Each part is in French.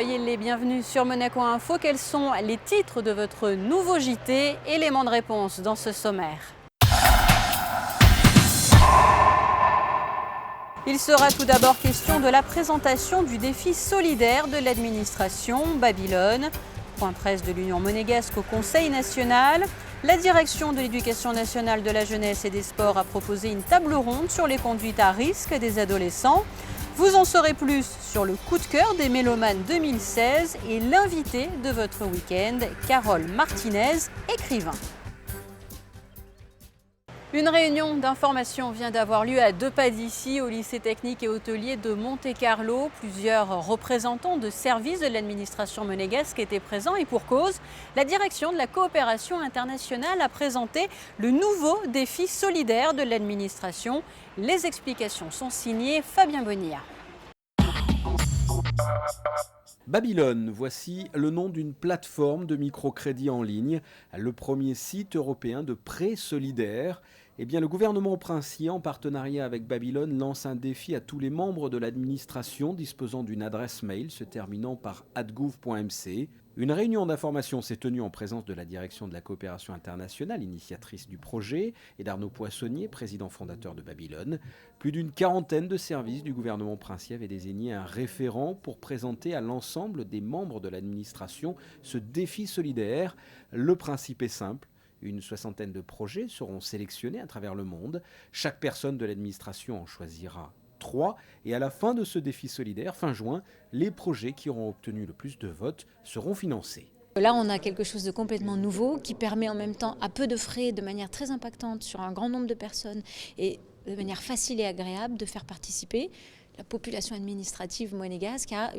soyez les bienvenus sur Monaco Info. Quels sont les titres de votre nouveau JT? Éléments de réponse dans ce sommaire. Il sera tout d'abord question de la présentation du défi solidaire de l'administration Babylone. Point presse de l'Union monégasque au Conseil national. La direction de l'éducation nationale, de la jeunesse et des sports a proposé une table ronde sur les conduites à risque des adolescents. Vous en saurez plus sur le coup de cœur des mélomanes 2016 et l'invité de votre week-end, Carole Martinez, écrivain. Une réunion d'information vient d'avoir lieu à 2 pas d'ici, au lycée technique et hôtelier de Monte-Carlo. Plusieurs représentants de services de l'administration monégasque étaient présents et pour cause, la direction de la coopération internationale a présenté le nouveau défi solidaire de l'administration. Les explications sont signées Fabien Bonilla. Babylone, voici le nom d'une plateforme de microcrédit en ligne, le premier site européen de prêt solidaire. Eh bien, le gouvernement princier, en partenariat avec Babylone, lance un défi à tous les membres de l'administration disposant d'une adresse mail se terminant par @gouv.mc. Une réunion d'information s'est tenue en présence de la direction de la coopération internationale, initiatrice du projet, et d'Arnaud Poissonnier, président fondateur de Babylone. Plus d'une quarantaine de services du gouvernement princier avaient désigné un référent pour présenter à l'ensemble des membres de l'administration ce défi solidaire. Le principe est simple. Une soixantaine de projets seront sélectionnés à travers le monde. Chaque personne de l'administration en choisira 3. Et à la fin de ce défi solidaire, fin juin, les projets qui auront obtenu le plus de votes seront financés. Là, on a quelque chose de complètement nouveau qui permet en même temps, à peu de frais, de manière très impactante sur un grand nombre de personnes et de manière facile et agréable, de faire participer la population administrative monégasque a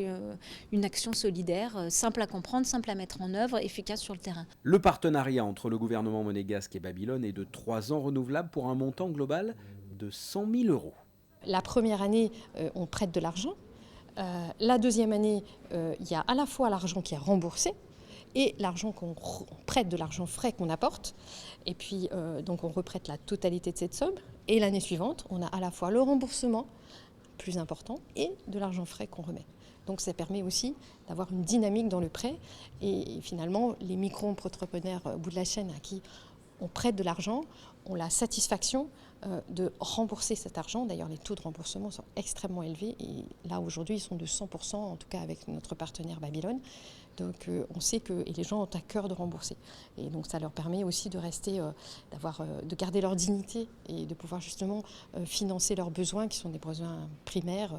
une action solidaire, simple à comprendre, simple à mettre en œuvre, efficace sur le terrain. Le partenariat entre le gouvernement monégasque et Babylone est de 3 ans renouvelable pour un montant global de 100 000 €. La première année, on prête de l'argent. La deuxième année, il y a à la fois l'argent qui est remboursé et l'argent qu'on prête, de l'argent frais qu'on apporte. Et puis, donc on reprête la totalité de cette somme. Et l'année suivante, on a à la fois le remboursement plus important et de l'argent frais qu'on remet. Donc ça permet aussi d'avoir une dynamique dans le prêt et finalement les micro-entrepreneurs au bout de la chaîne à qui on prête de l'argent ont la satisfaction de rembourser cet argent. D'ailleurs les taux de remboursement sont extrêmement élevés et là aujourd'hui ils sont de 100% en tout cas avec notre partenaire Babylone. Donc on sait que et les gens ont à cœur de rembourser. Et donc ça leur permet aussi de rester, de garder leur dignité et de pouvoir justement financer leurs besoins qui sont des besoins primaires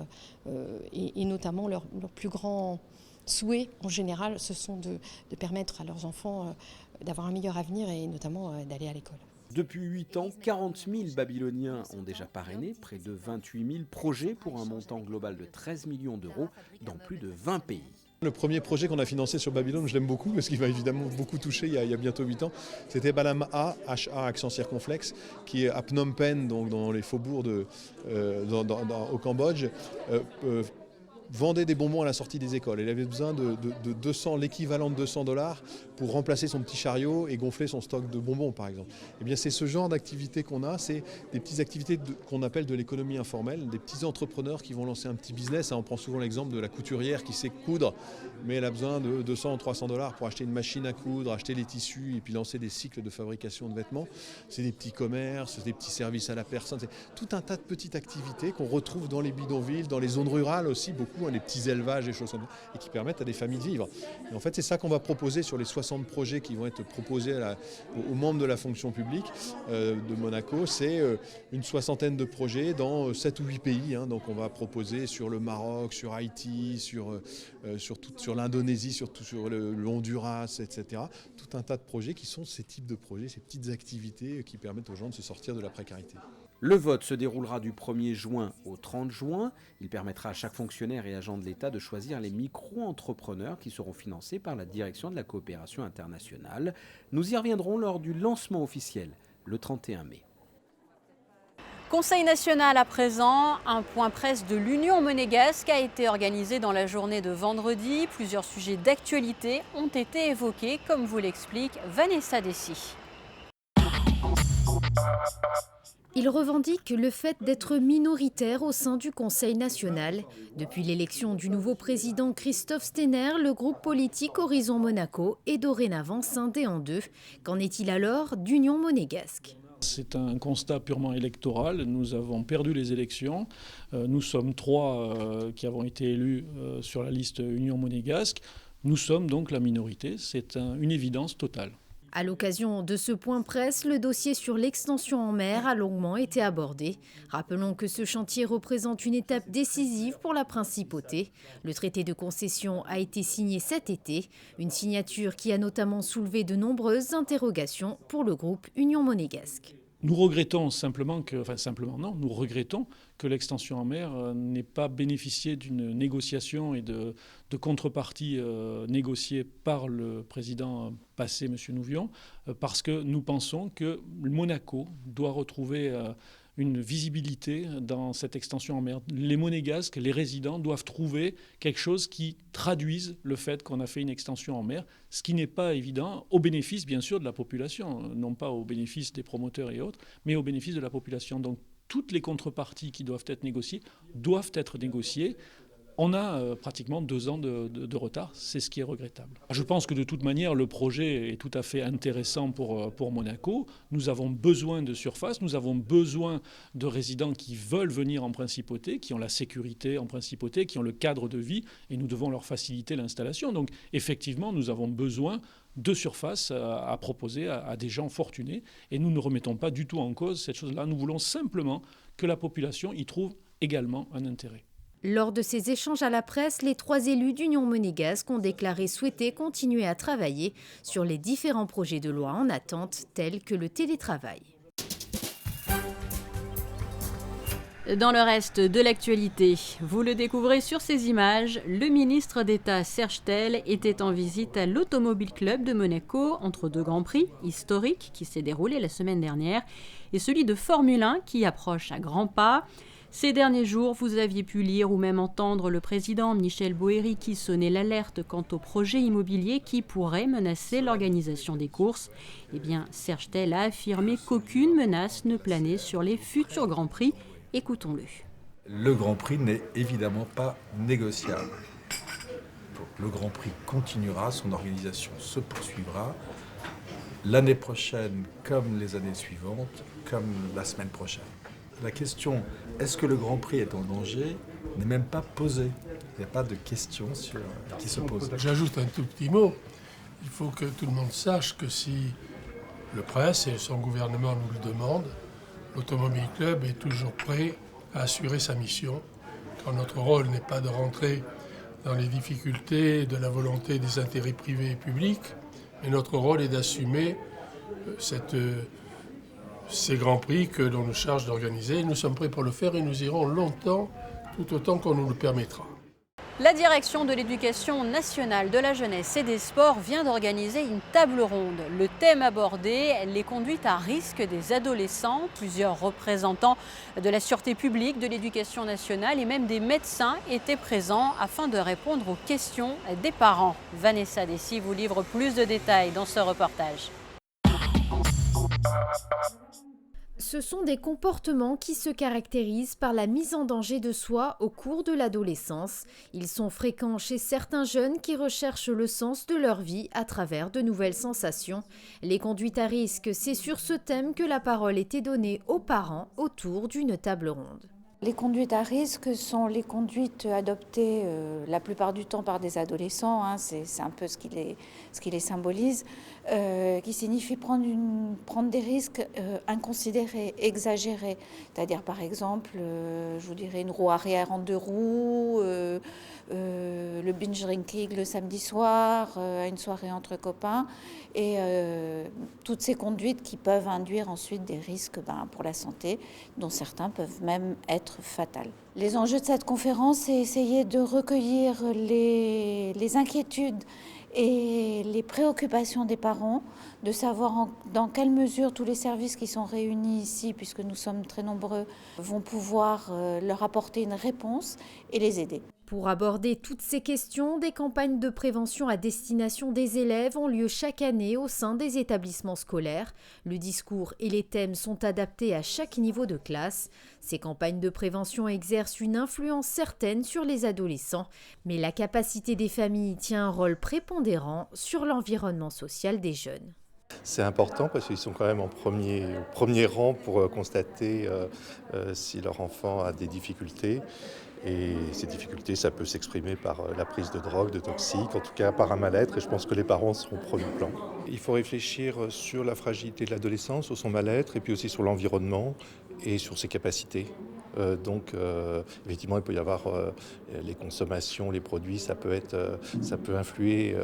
et notamment leur plus grand souhait en général, ce sont de permettre à leurs enfants d'avoir un meilleur avenir et notamment d'aller à l'école. Depuis 8 ans, 40 000 Babyloniens ont déjà parrainé près de 28 000 projets pour un montant global de 13 millions d'euros dans plus de 20 pays. Le premier projet qu'on a financé sur Babylone, je l'aime beaucoup parce qu'il m'a évidemment beaucoup touché il y a bientôt 8 ans. C'était Balam A, HA accent circonflexe, qui est à Phnom Penh, donc dans les faubourgs au Cambodge. Vendait des bonbons à la sortie des écoles. Il avait besoin de 200, l'équivalent de $200 pour remplacer son petit chariot et gonfler son stock de bonbons, par exemple. Eh bien, c'est ce genre d'activité qu'on a, c'est des petites activités qu'on appelle de l'économie informelle, des petits entrepreneurs qui vont lancer un petit business. On prend souvent l'exemple de la couturière qui sait coudre, mais elle a besoin de 200 ou $300 pour acheter une machine à coudre, acheter les tissus et puis lancer des cycles de fabrication de vêtements. C'est des petits commerces, des petits services à la personne. C'est tout un tas de petites activités qu'on retrouve dans les bidonvilles, dans les zones rurales aussi, beaucoup. Les petits élevages et choses comme ça, et qui permettent à des familles de vivre. Et en fait, c'est ça qu'on va proposer sur les 60 projets qui vont être proposés aux membres de la fonction publique de Monaco. C'est une soixantaine de projets dans 7 ou 8 pays. Donc on va proposer sur le Maroc, sur Haïti, sur l'Indonésie, sur le Honduras, etc. Tout un tas de projets qui sont ces types de projets, ces petites activités qui permettent aux gens de se sortir de la précarité. Le vote se déroulera du 1er juin au 30 juin. Il permettra à chaque fonctionnaire et agent de l'État de choisir les micro-entrepreneurs qui seront financés par la direction de la coopération internationale. Nous y reviendrons lors du lancement officiel, le 31 mai. Conseil national à présent, un point presse de l'Union monégasque a été organisé dans la journée de vendredi. Plusieurs sujets d'actualité ont été évoqués, comme vous l'explique Vanessa Dessy. Il revendique le fait d'être minoritaire au sein du Conseil national. Depuis l'élection du nouveau président Christophe Steiner, le groupe politique Horizon Monaco est dorénavant scindé en deux. Qu'en est-il alors d'Union monégasque ? C'est un constat purement électoral. Nous avons perdu les élections. Nous sommes 3 qui avons été élus sur la liste Union monégasque. Nous sommes donc la minorité. C'est une évidence totale. À l'occasion de ce point presse, le dossier sur l'extension en mer a longuement été abordé. Rappelons que ce chantier représente une étape décisive pour la principauté. Le traité de concession a été signé cet été, une signature qui a notamment soulevé de nombreuses interrogations pour le groupe Union monégasque. Nous regrettons nous regrettons que l'extension en mer n'ait pas bénéficié d'une négociation et de contrepartie négociée par le président passé, M. Nouvion, parce que nous pensons que Monaco doit retrouver une visibilité dans cette extension en mer. Les monégasques, les résidents doivent trouver quelque chose qui traduise le fait qu'on a fait une extension en mer, ce qui n'est pas évident, au bénéfice bien sûr de la population, non pas au bénéfice des promoteurs et autres, mais au bénéfice de la population. Donc toutes les contreparties qui doivent être négociées doivent être négociées. On a pratiquement 2 ans de retard, c'est ce qui est regrettable. Je pense que de toute manière, le projet est tout à fait intéressant pour Monaco. Nous avons besoin de surface, nous avons besoin de résidents qui veulent venir en principauté, qui ont la sécurité en principauté, qui ont le cadre de vie, et nous devons leur faciliter l'installation. Donc effectivement, nous avons besoin de surface à proposer à des gens fortunés, et nous ne remettons pas du tout en cause cette chose-là. Nous voulons simplement que la population y trouve également un intérêt. Lors de ces échanges à la presse, les 3 élus d'Union monégasque ont déclaré souhaiter continuer à travailler sur les différents projets de loi en attente, tels que le télétravail. Dans le reste de l'actualité, vous le découvrez sur ces images, le ministre d'État Serge Tel était en visite à l'Automobile Club de Monaco entre 2 grands prix historiques qui s'est déroulé la semaine dernière et celui de Formule 1 qui approche à grands pas. Ces derniers jours, vous aviez pu lire ou même entendre le président Michel Boeri qui sonnait l'alerte quant au projet immobilier qui pourrait menacer l'organisation des courses. Eh bien, Serge Tel a affirmé qu'aucune menace ne planait sur les futurs Grands Prix. Écoutons-le. Le Grand Prix n'est évidemment pas négociable. Donc, le Grand Prix continuera, son organisation se poursuivra l'année prochaine comme les années suivantes, comme la semaine prochaine. La question, est-ce que le Grand Prix est en danger, n'est même pas posée. Il n'y a pas de question qui se pose. J'ajoute un tout petit mot. Il faut que tout le monde sache que si le prince et son gouvernement nous le demandent, l'Automobile Club est toujours prêt à assurer sa mission, quand notre rôle n'est pas de rentrer dans les difficultés de la volonté des intérêts privés et publics, mais notre rôle est d'assumer ces grands prix que l'on nous charge d'organiser. Nous sommes prêts pour le faire et nous irons longtemps, tout autant qu'on nous le permettra. La direction de l'éducation nationale, de la jeunesse et des sports vient d'organiser une table ronde. Le thème abordé, les conduites à risque des adolescents. Plusieurs représentants de la sûreté publique, de l'éducation nationale et même des médecins étaient présents afin de répondre aux questions des parents. Vanessa Dessy vous livre plus de détails dans ce reportage. Ce sont des comportements qui se caractérisent par la mise en danger de soi au cours de l'adolescence. Ils sont fréquents chez certains jeunes qui recherchent le sens de leur vie à travers de nouvelles sensations. Les conduites à risque, c'est sur ce thème que la parole était donnée aux parents autour d'une table ronde. Les conduites à risque sont les conduites adoptées la plupart du temps par des adolescents, c'est un peu ce qui les symbolise, qui signifie prendre des risques inconsidérés, exagérés. C'est-à-dire par exemple, je vous dirais une roue arrière en 2 roues, le binge drinking le samedi soir, une soirée entre copains, et toutes ces conduites qui peuvent induire ensuite des risques pour la santé, dont certains peuvent même être fatales. Les enjeux de cette conférence, c'est essayer de recueillir les inquiétudes et les préoccupations des parents, de savoir dans quelle mesure tous les services qui sont réunis ici, puisque nous sommes très nombreux, vont pouvoir leur apporter une réponse et les aider. Pour aborder toutes ces questions, des campagnes de prévention à destination des élèves ont lieu chaque année au sein des établissements scolaires. Le discours et les thèmes sont adaptés à chaque niveau de classe. Ces campagnes de prévention exercent une influence certaine sur les adolescents, mais la capacité des familles tient un rôle prépondérant sur l'environnement social des jeunes. C'est important parce qu'ils sont quand même au premier rang pour constater si leur enfant a des difficultés. Et ces difficultés, ça peut s'exprimer par la prise de drogue, de toxiques, en tout cas par un mal-être, et je pense que les parents seront au premier plan. Il faut réfléchir sur la fragilité de l'adolescence, sur son mal-être, et puis aussi sur l'environnement et sur ses capacités. Effectivement, il peut y avoir les consommations, les produits, ça peut influer,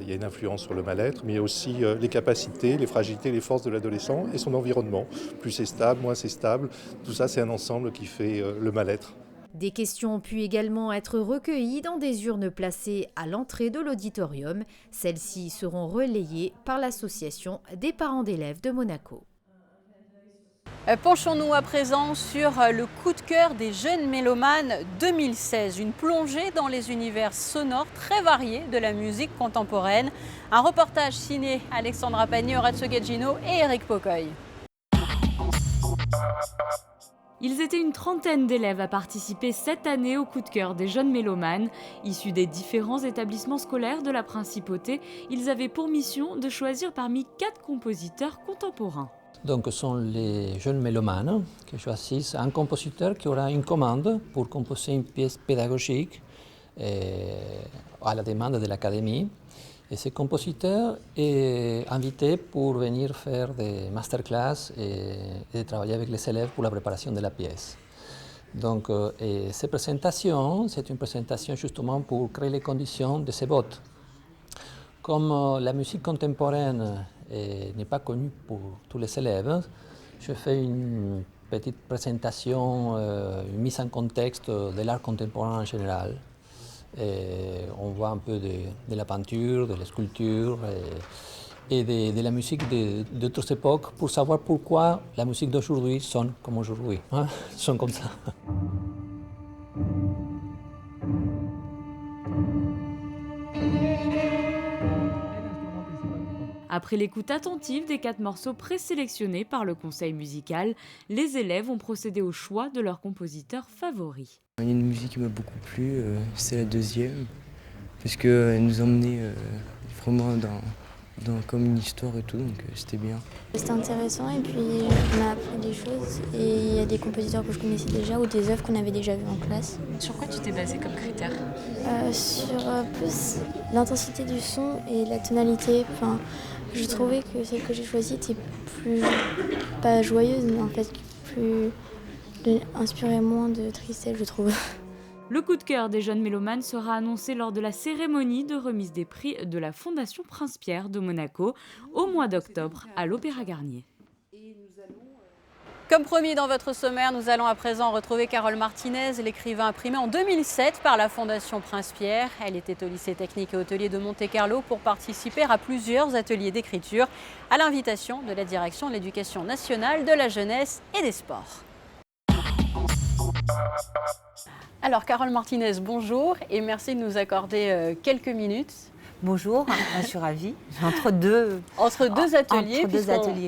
il y a une influence sur le mal-être, mais il y a aussi les capacités, les fragilités, les forces de l'adolescent et son environnement. Plus c'est stable, moins c'est stable, tout ça c'est un ensemble qui fait le mal-être. Des questions ont pu également être recueillies dans des urnes placées à l'entrée de l'auditorium. Celles-ci seront relayées par l'association des parents d'élèves de Monaco. Penchons-nous à présent sur le coup de cœur des jeunes mélomanes 2016, une plongée dans les univers sonores très variés de la musique contemporaine. Un reportage signé Alexandra Pagny, Orazio Gaggino et Eric Pocoy. Ils étaient une trentaine d'élèves à participer cette année au coup de cœur des jeunes mélomanes. Issus des différents établissements scolaires de la Principauté, ils avaient pour mission de choisir parmi 4 compositeurs contemporains. Donc ce sont les jeunes mélomanes qui choisissent un compositeur qui aura une commande pour composer une pièce pédagogique à la demande de l'Académie. Et ce compositeur est invité pour venir faire des masterclass et travailler avec les élèves pour la préparation de la pièce. Donc cette présentation, c'est une présentation justement pour créer les conditions de ce vote. Comme la musique contemporaine n'est pas connue pour tous les élèves, je fais une petite présentation, une mise en contexte de l'art contemporain en général. Et on voit un peu de la peinture, de la sculpture et de la musique d'autres époques pour savoir pourquoi la musique d'aujourd'hui sonne comme aujourd'hui, sonne comme ça. Après l'écoute attentive des 4 morceaux présélectionnés par le conseil musical, les élèves ont procédé au choix de leur compositeur favori. Il y a une musique qui m'a beaucoup plu, c'est la deuxième, parce qu'elle nous emmenait vraiment dans comme une histoire et tout, donc c'était bien. C'était intéressant et puis on a appris des choses et il y a des compositeurs que je connaissais déjà ou des œuvres qu'on avait déjà vues en classe. Sur quoi tu t'es basé comme critère ? Sur plus l'intensité du son et la tonalité. Enfin, je trouvais que celle que j'ai choisie était plus, pas joyeuse, mais en fait plus inspirait moins de tristesse, je trouve. Le coup de cœur des jeunes mélomanes sera annoncé lors de la cérémonie de remise des prix de la Fondation Prince-Pierre de Monaco au mois d'octobre à l'Opéra Garnier. Comme promis dans votre sommaire, nous allons à présent retrouver Carole Martinez, l'écrivain imprimé en 2007 par la Fondation Prince-Pierre. Elle était au lycée technique et hôtelier de Monte-Carlo pour participer à plusieurs ateliers d'écriture à l'invitation de la direction de l'éducation nationale, de la jeunesse et des sports. Alors Carole Martinez, bonjour et merci de nous accorder quelques minutes. Bonjour, je suis ravie. Entre deux ateliers.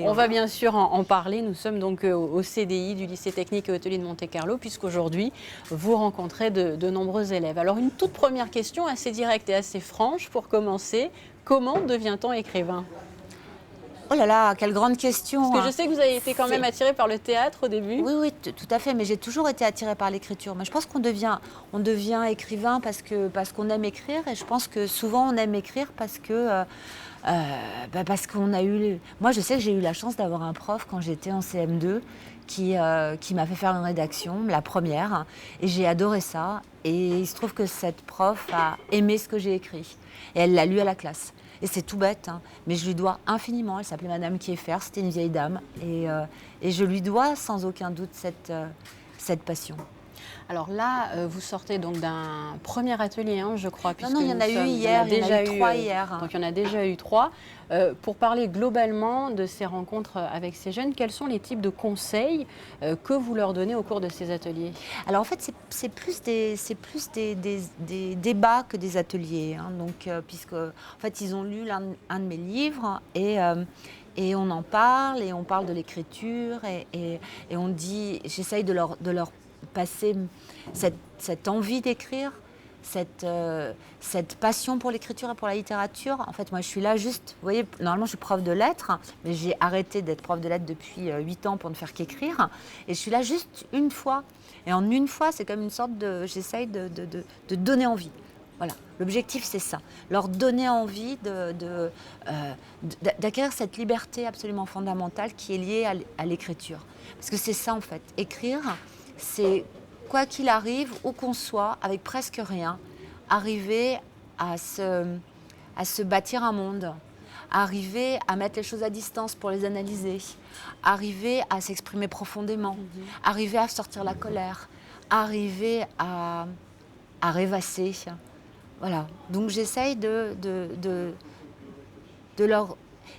On va bien sûr en parler. Nous sommes donc au CDI du lycée technique et hôtelier de Monte-Carlo puisqu'aujourd'hui vous rencontrez de nombreux élèves. Alors une toute première question assez directe et assez franche pour commencer. Comment devient-on écrivain ? Oh là là, quelle grande question. Parce que je sais que vous avez été quand même attirée par le théâtre au début. Oui, tout à fait, mais j'ai toujours été attirée par l'écriture. Mais je pense qu'on devient écrivain parce qu'on aime écrire, et je pense que souvent on aime écrire parce qu'on a eu... Moi, je sais que j'ai eu la chance d'avoir un prof quand j'étais en CM2 qui m'a fait faire une rédaction, la première, et j'ai adoré ça. Et il se trouve que cette prof a aimé ce que j'ai écrit, et elle l'a lu à la classe. Et c'est tout bête, mais je lui dois infiniment. Elle s'appelait Madame Kieffer, c'était une vieille dame. Et je lui dois sans aucun doute cette passion. Alors là, vous sortez donc d'un premier atelier, je crois. Non, il y en a eu hier, il y en a eu 3 hier. Donc il y en a déjà eu 3. Pour parler globalement de ces rencontres avec ces jeunes, quels sont les types de conseils que vous leur donnez au cours de ces ateliers? Alors en fait, c'est plus des débats que des ateliers. Donc, puisque en fait, ils ont lu un de mes livres et on en parle, et on parle de l'écriture, et on dit, j'essaye de leur passer cette envie d'écrire, cette passion pour l'écriture et pour la littérature. En fait, moi, je suis là juste, vous voyez, normalement, je suis prof de lettres, mais j'ai arrêté d'être prof de lettres depuis 8 ans pour ne faire qu'écrire. Et je suis là juste une fois. Et en une fois, c'est comme une sorte de... J'essaye de donner envie. Voilà, l'objectif, c'est ça. Leur donner envie d'acquérir cette liberté absolument fondamentale qui est liée à l'écriture. Parce que c'est ça, en fait. Écrire, c'est, quoi qu'il arrive, où qu'on soit, avec presque rien, arriver à se bâtir un monde, arriver à mettre les choses à distance pour les analyser, arriver à s'exprimer profondément, arriver à sortir la colère, arriver à rêvasser. Voilà. Donc j'essaye de leur...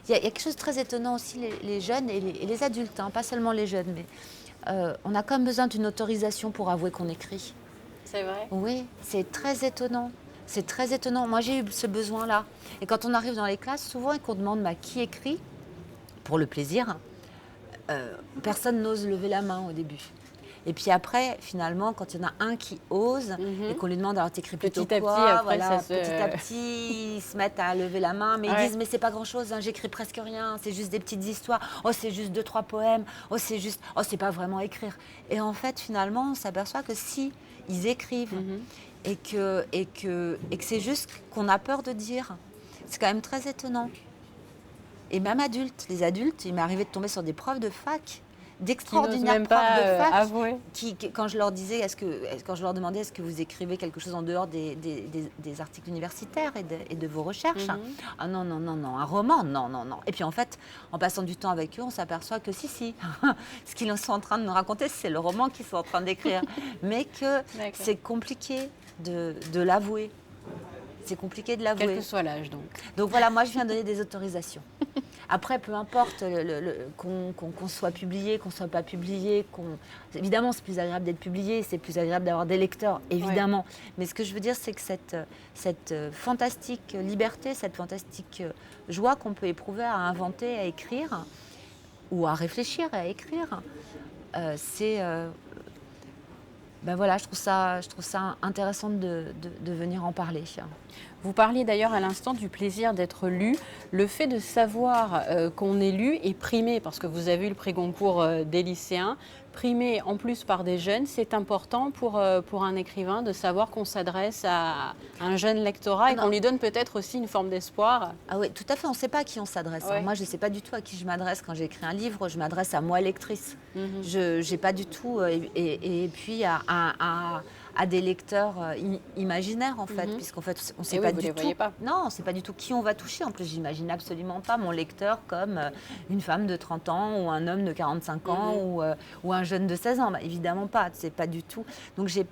Il y a quelque chose de très étonnant aussi, les jeunes et les adultes, pas seulement les jeunes, mais on a quand même besoin d'une autorisation pour avouer qu'on écrit. C'est vrai? Oui, c'est très étonnant. C'est très étonnant. Moi, j'ai eu ce besoin-là. Et quand on arrive dans les classes, souvent, et qu'on demande qui écrit, pour le plaisir, personne n'ose lever la main au début. Et puis après, finalement, quand il y en a un qui ose et qu'on lui demande, alors t'écris plutôt petit quoi, à petit, après, voilà, ça se... petit à petit, ils se mettent à lever la main, mais ils disent, mais c'est pas grand-chose, j'écris presque rien, c'est juste des petites histoires, oh c'est juste 2-3 poèmes, oh c'est juste, oh c'est pas vraiment écrire. Et en fait, finalement, on s'aperçoit que si ils écrivent et que c'est juste qu'on a peur de dire, c'est quand même très étonnant. Et même adultes, les adultes, il m'est arrivé de tomber sur des profs de fac, d'extraordinaires profs de fac, qui, quand je leur disais, quand je leur demandais est-ce que vous écrivez quelque chose en dehors des articles universitaires et de vos recherches, ah non, un roman, non. Et puis en fait, en passant du temps avec eux, on s'aperçoit que si, ce qu'ils sont en train de nous raconter, c'est le roman qu'ils sont en train d'écrire, mais que c'est compliqué de l'avouer. C'est compliqué de l'avouer. Quel que soit l'âge, donc. Donc voilà, moi, je viens donner des autorisations. Après, peu importe qu'on soit publié, qu'on ne soit pas publié. Évidemment, c'est plus agréable d'être publié, c'est plus agréable d'avoir des lecteurs, évidemment. Ouais. Mais ce que je veux dire, c'est que cette fantastique liberté, cette fantastique joie qu'on peut éprouver à inventer, à écrire, ou à réfléchir, à écrire, c'est... Ben voilà, je trouve ça intéressant de venir en parler. Vous parliez d'ailleurs à l'instant du plaisir d'être lu. Le fait de savoir qu'on est lu et primé, parce que vous avez eu le prix Goncourt des lycéens, primé en plus par des jeunes, c'est important pour un écrivain de savoir qu'on s'adresse à un jeune lectorat et qu'on lui donne peut-être aussi une forme d'espoir. Ah oui, tout à fait, on ne sait pas à qui on s'adresse. Ouais. Moi, je ne sais pas du tout à qui je m'adresse quand j'écris un livre, je m'adresse à moi, lectrice. Je n'ai pas du tout... et puis à des lecteurs imaginaires, en fait, puisqu'en fait, on ne sait pas du tout... Non, on ne sait pas du tout qui on va toucher. En plus, j'imagine absolument pas mon lecteur comme une femme de 30 ans ou un homme de 45 ans ou un jeune de 16 ans. Bah, évidemment pas, c'est pas du tout. Donc, je ne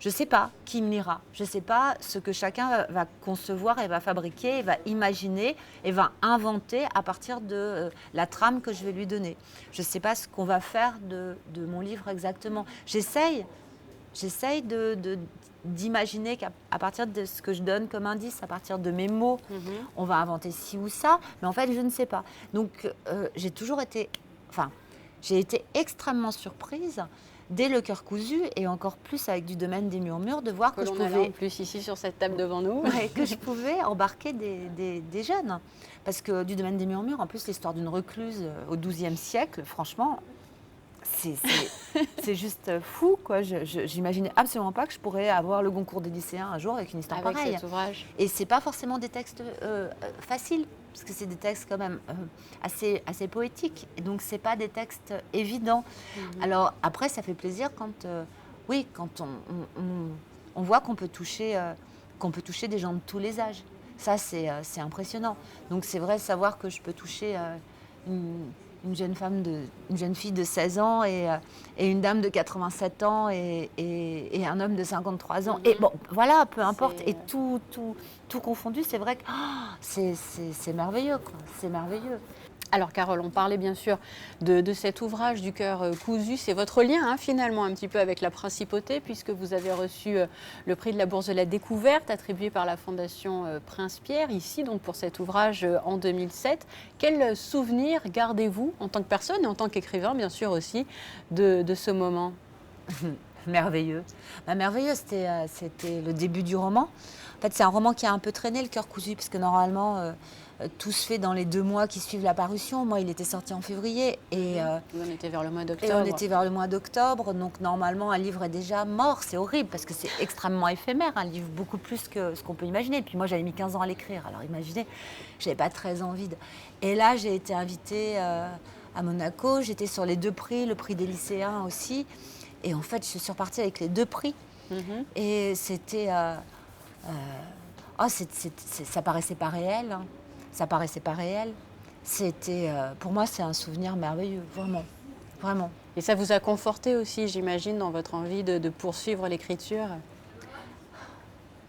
sais pas qui me lira. Je ne sais pas ce que chacun va concevoir et va fabriquer, et va imaginer et va inventer à partir de la trame que je vais lui donner. Je ne sais pas ce qu'on va faire de mon livre exactement. J'essaye d'imaginer qu'à partir de ce que je donne comme indice, à partir de mes mots, on va inventer ci ou ça, mais en fait, je ne sais pas. Donc, j'ai été extrêmement surprise, dès Le Cœur cousu, et encore plus avec du Domaine des Murmures, de voir que je pouvais... en plus ici sur cette table devant nous. Que je pouvais embarquer des jeunes. Parce que du Domaine des Murmures, en plus, l'histoire d'une recluse au XIIe siècle, franchement... C'est juste fou, quoi. J'imaginais absolument pas que je pourrais avoir le Goncourt des lycéens un jour avec une histoire pareille. Cet ouvrage. Et c'est pas forcément des textes faciles, parce que c'est des textes quand même assez poétiques. Et donc c'est pas des textes évidents. Alors après, ça fait plaisir quand on voit qu'on peut toucher des gens de tous les âges. Ça, c'est impressionnant. Donc c'est vrai, savoir que je peux toucher une jeune fille de 16 ans et une dame de 87 ans et un homme de 53 ans. Et bon, voilà, peu importe. Et tout confondu, c'est vrai que c'est merveilleux, quoi. C'est merveilleux. Alors Carole, on parlait bien sûr de cet ouvrage du cœur cousu. C'est votre lien finalement un petit peu avec la Principauté, puisque vous avez reçu le prix de la Bourse de la Découverte attribué par la Fondation Prince Pierre, ici donc pour cet ouvrage en 2007. Quel souvenir gardez-vous en tant que personne et en tant qu'écrivain bien sûr aussi de ce moment? Merveilleux. Merveilleux, c'était le début du roman. En fait, c'est un roman qui a un peu traîné, le cœur cousu, parce que normalement, tout se fait dans les 2 mois qui suivent la parution. Moi, il était sorti en février. Et on était vers le mois d'octobre. Et on était vers le mois d'octobre. Donc, normalement, un livre est déjà mort. C'est horrible, parce que c'est extrêmement éphémère, un livre, beaucoup plus que ce qu'on peut imaginer. Et puis moi, j'avais mis 15 ans à l'écrire. Alors, imaginez, je n'avais pas très envie de... Et là, j'ai été invitée à Monaco. J'étais sur les 2 prix, le prix des lycéens aussi. Et en fait, je suis repartie avec les 2 prix. Et c'était... ça paraissait pas réel. Hein. Ça paraissait pas réel. C'était, pour moi, c'est un souvenir merveilleux, vraiment. Vraiment. Et ça vous a conforté aussi, j'imagine, dans votre envie de poursuivre l'écriture?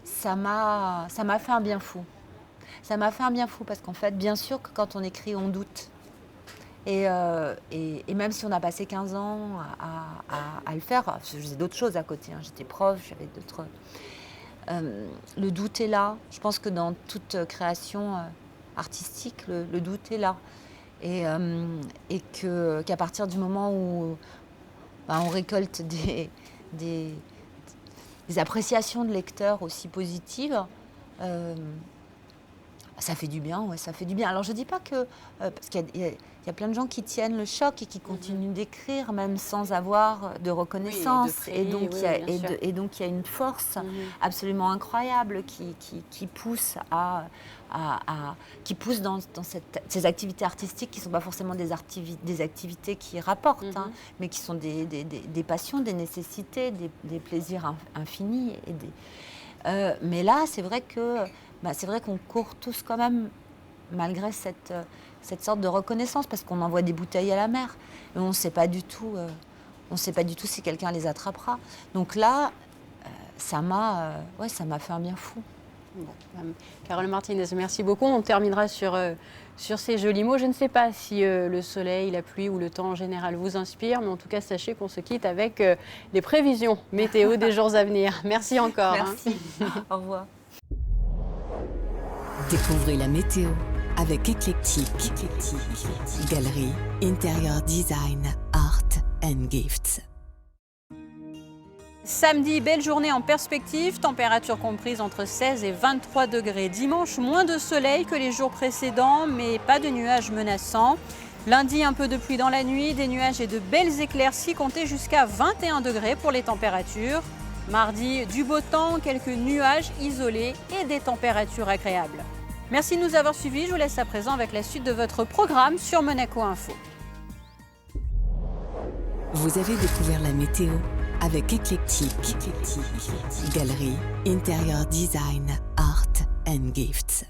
Ça m'a fait un bien fou. Ça m'a fait un bien fou parce qu'en fait, bien sûr que quand on écrit, on doute. Et même si on a passé 15 ans à le faire, je faisais d'autres choses à côté. Hein. J'étais prof, j'avais d'autres... le doute est là. Je pense que dans toute création artistique, le doute est là. Et qu'à partir du moment où on récolte des appréciations de lecteurs aussi positives, ça fait du bien, ouais, ça fait du bien. Alors je dis pas que... parce qu'il y a plein de gens qui tiennent le choc et qui continuent d'écrire même sans avoir de reconnaissance. Oui, et donc il y a une force absolument incroyable qui pousse qui pousse dans ces activités artistiques qui ne sont pas forcément des activités qui rapportent, hein, mais qui sont des passions, des nécessités, des plaisirs infinis. Mais là, c'est vrai qu'on court tous quand même, malgré cette sorte de reconnaissance, parce qu'on envoie des bouteilles à la mer, et on ne sait pas du tout si quelqu'un les attrapera. Donc là, ça m'a fait un bien fou. Bon, Carole Martinez, merci beaucoup. On terminera sur ces jolis mots. Je ne sais pas si le soleil, la pluie ou le temps en général vous inspire, mais en tout cas, sachez qu'on se quitte avec les prévisions météo des jours à venir. Merci encore. Merci. Au revoir. Découvrez la météo avec Eclectic. Galerie, Interior Design, Art and Gifts. Samedi, belle journée en perspective, température comprise entre 16 et 23 degrés. Dimanche, moins de soleil que les jours précédents, mais pas de nuages menaçants. Lundi, un peu de pluie dans la nuit, des nuages et de belles éclaircies, comptez jusqu'à 21 degrés pour les températures. Mardi, du beau temps, quelques nuages isolés et des températures agréables. Merci de nous avoir suivis. Je vous laisse à présent avec la suite de votre programme sur Monaco Info. Vous avez découvert la météo avec Eclectic. Galerie, Interior Design, Art and Gifts.